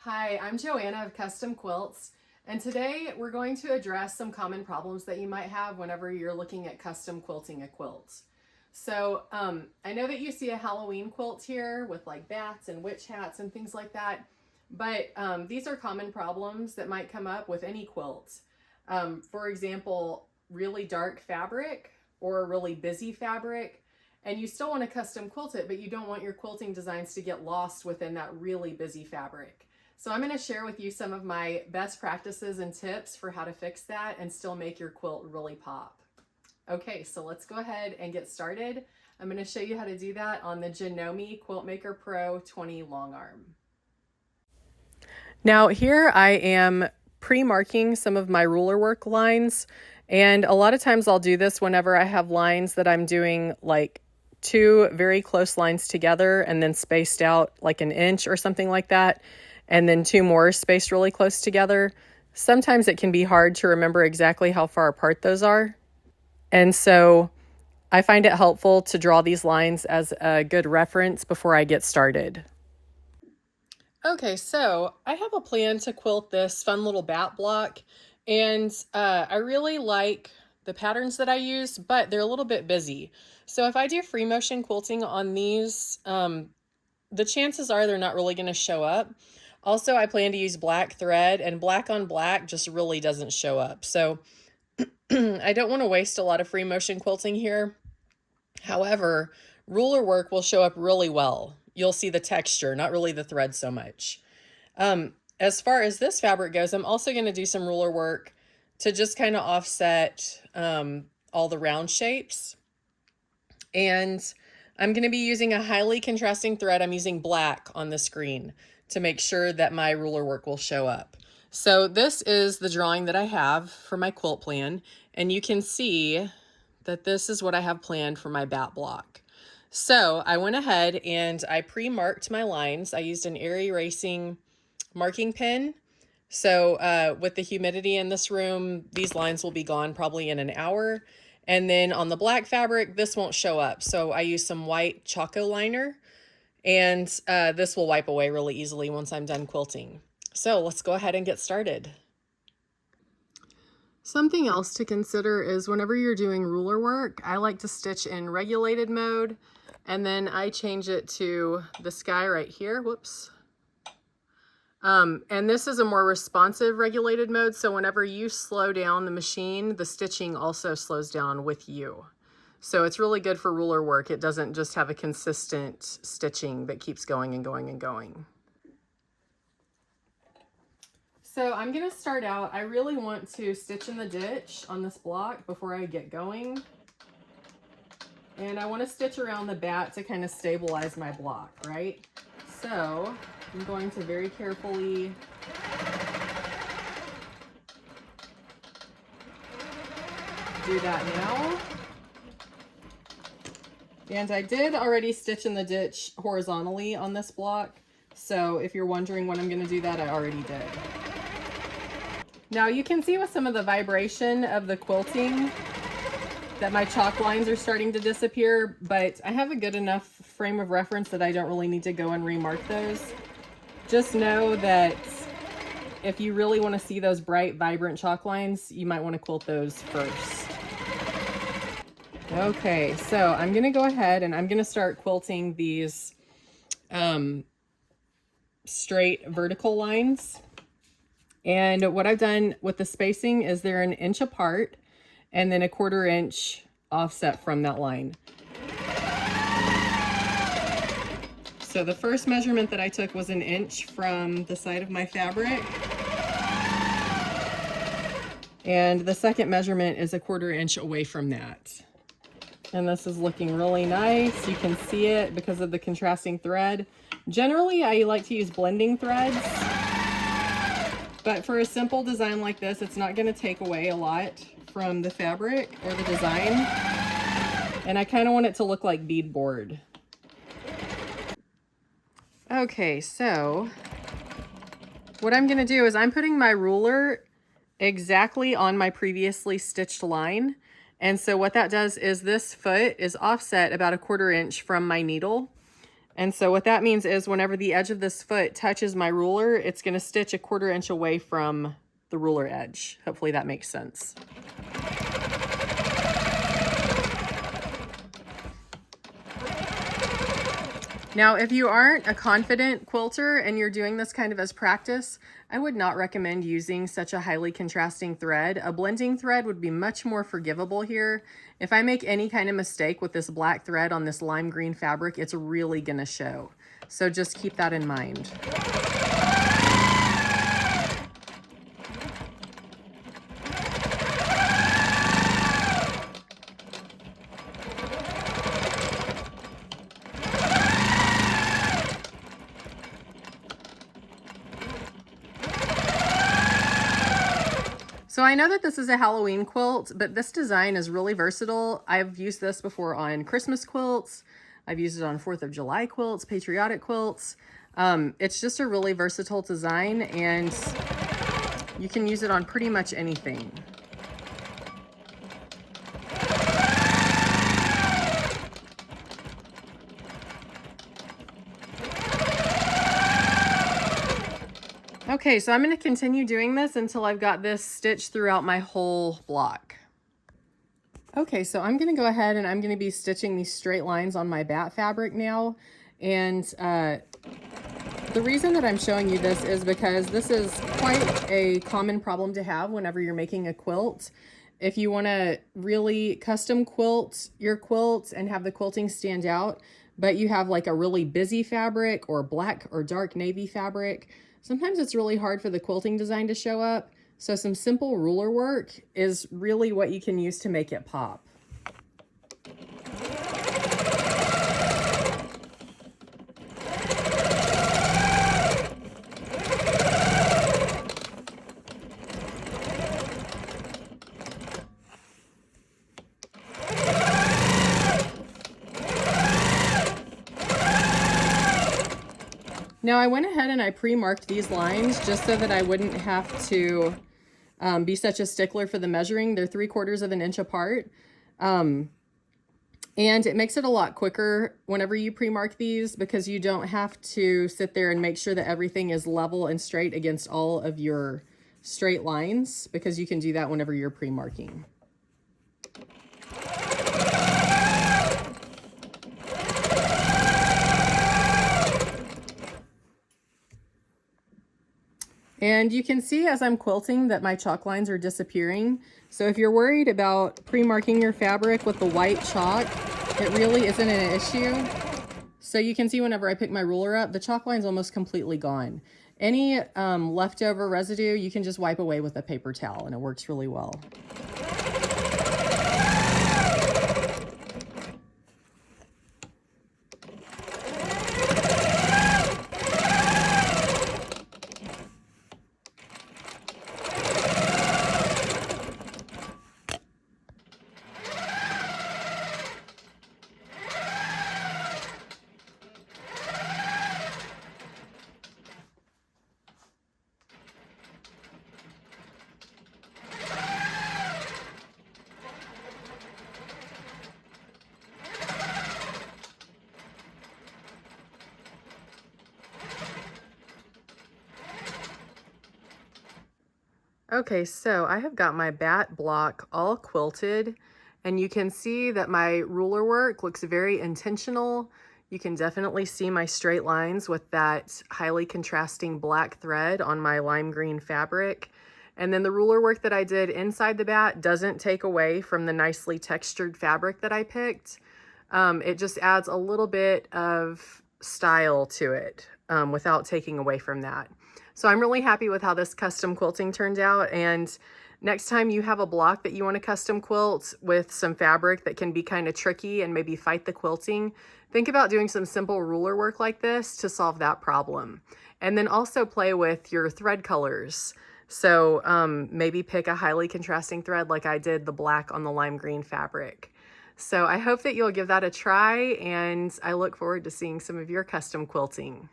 Hi, I'm Joanna of Custom Quilts, and today we're going to address some common problems that you might have whenever you're looking at custom quilting a quilt. So I know that you see a Halloween quilt here with like bats and witch hats and things like that, but these are common problems that might come up with any quilt. For example, really dark fabric or really busy fabric, and you still want to custom quilt it, but you don't want your quilting designs to get lost within that really busy fabric. So I'm going to share with you some of my best practices and tips for how to fix that and still make your quilt really pop. Okay, so let's go ahead and get started. I'm going to show you how to do that on the Janome Quiltmaker Pro 20 long arm. Now here I am pre-marking some of my ruler work lines, and a lot of times I'll do this whenever I have lines that I'm doing like two very close lines together and then spaced out like an inch or something like that, and then two more spaced really close together. Sometimes it can be hard to remember exactly how far apart those are. And so I find it helpful to draw these lines as a good reference before I get started. Okay, so I have a plan to quilt this fun little bat block, and I really like the patterns that I use, but they're a little bit busy. So if I do free motion quilting on these, the chances are they're not really going to show up. Also, I plan to use black thread, and black on black just really doesn't show up. So I don't want to waste a lot of free motion quilting here. However, ruler work will show up really well. You'll see the texture, not really the thread so much. As far as this fabric goes, I'm also going to do some ruler work to just kind of offset all the round shapes. And I'm going to be using a highly contrasting thread. I'm using black on the screen to make sure that my ruler work will show up. So this is the drawing that I have for my quilt plan, and you can see that this is what I have planned for my bat block. So I went ahead and I pre-marked my lines. I used an air erasing marking pen. So with the humidity in this room, these lines will be gone probably in an hour. And then on the black fabric, this won't show up. So I use some white Choco liner, and this will wipe away really easily once I'm done quilting. So let's go ahead and get started. Something else to consider is whenever you're doing ruler work, I like to stitch in regulated mode, and then I change it to the sky right here. Whoops. And this is a more responsive regulated mode, so whenever you slow down the machine, the stitching also slows down with you. So it's really good for ruler work. It doesn't just have a consistent stitching that keeps going and going and going. So I'm going to start out, I really want to stitch in the ditch on this block before I get going. And I want to stitch around the bat to kind of stabilize my block, right? So I'm going to very carefully do that now. And I did already stitch in the ditch horizontally on this block. So if you're wondering when I'm going to do that, I already did. Now you can see with some of the vibration of the quilting that my chalk lines are starting to disappear, but I have a good enough frame of reference that I don't really need to go and remark those. Just know that if you really want to see those bright, vibrant chalk lines, you might want to quilt those first. Okay, so I'm going to go ahead and I'm going to start quilting these straight vertical lines. And what I've done with the spacing is they're an inch apart and then a 1/4 inch offset from that line. So the first measurement that I took was an inch from the side of my fabric. And the second measurement is a 1/4 inch away from that. And this is looking really nice. You can see it because of the contrasting thread. Generally, I like to use blending threads. But for a simple design like this, it's not going to take away a lot from the fabric or the design. And I kind of want it to look like beadboard. Okay, so what I'm going to do is I'm putting my ruler exactly on my previously stitched line. And so what that does is this foot is offset about a 1/4 inch from my needle. And so what that means is whenever the edge of this foot touches my ruler, it's going to stitch a 1/4 inch away from the ruler edge. Hopefully that makes sense. Now, if you aren't a confident quilter and you're doing this kind of as practice, I would not recommend using such a highly contrasting thread. A blending thread would be much more forgivable here. If I make any kind of mistake with this black thread on this lime green fabric, it's really gonna show. So just keep that in mind. So I know that this is a Halloween quilt, but this design is really versatile. I've used this before on Christmas quilts. I've used it on 4th of July quilts, patriotic quilts. It's just a really versatile design, and you can use it on pretty much anything. Okay, so I'm going to continue doing this until I've got this stitched throughout my whole block. Okay, so I'm going to go ahead and I'm going to be stitching these straight lines on my bat fabric now. And the reason that I'm showing you this is because this is quite a common problem to have whenever you're making a quilt. If you want to really custom quilt your quilts and have the quilting stand out, but you have like a really busy fabric or black or dark navy fabric, sometimes it's really hard for the quilting design to show up. So some simple ruler work is really what you can use to make it pop. Now I went ahead and I pre-marked these lines just so that I wouldn't have to be such a stickler for the measuring. They're 3/4 of an inch apart. And it makes it a lot quicker whenever you pre-mark these because you don't have to sit there and make sure that everything is level and straight against all of your straight lines, because you can do that whenever you're pre-marking. And you can see as I'm quilting that my chalk lines are disappearing. So if you're worried about pre-marking your fabric with the white chalk, it really isn't an issue. So you can see whenever I pick my ruler up, the chalk line's almost completely gone. Any leftover residue, you can just wipe away with a paper towel and it works really well. Okay, so I have got my bat block all quilted, and you can see that my ruler work looks very intentional. You can definitely see my straight lines with that highly contrasting black thread on my lime green fabric. And then the ruler work that I did inside the bat doesn't take away from the nicely textured fabric that I picked. It just adds a little bit of style to it without taking away from that. So I'm really happy with how this custom quilting turned out. And next time you have a block that you want to custom quilt with some fabric that can be kind of tricky and maybe fight the quilting, think about doing some simple ruler work like this to solve that problem. And then also play with your thread colors. So maybe pick a highly contrasting thread like I did the black on the lime green fabric. So I hope that you'll give that a try, and I look forward to seeing some of your custom quilting.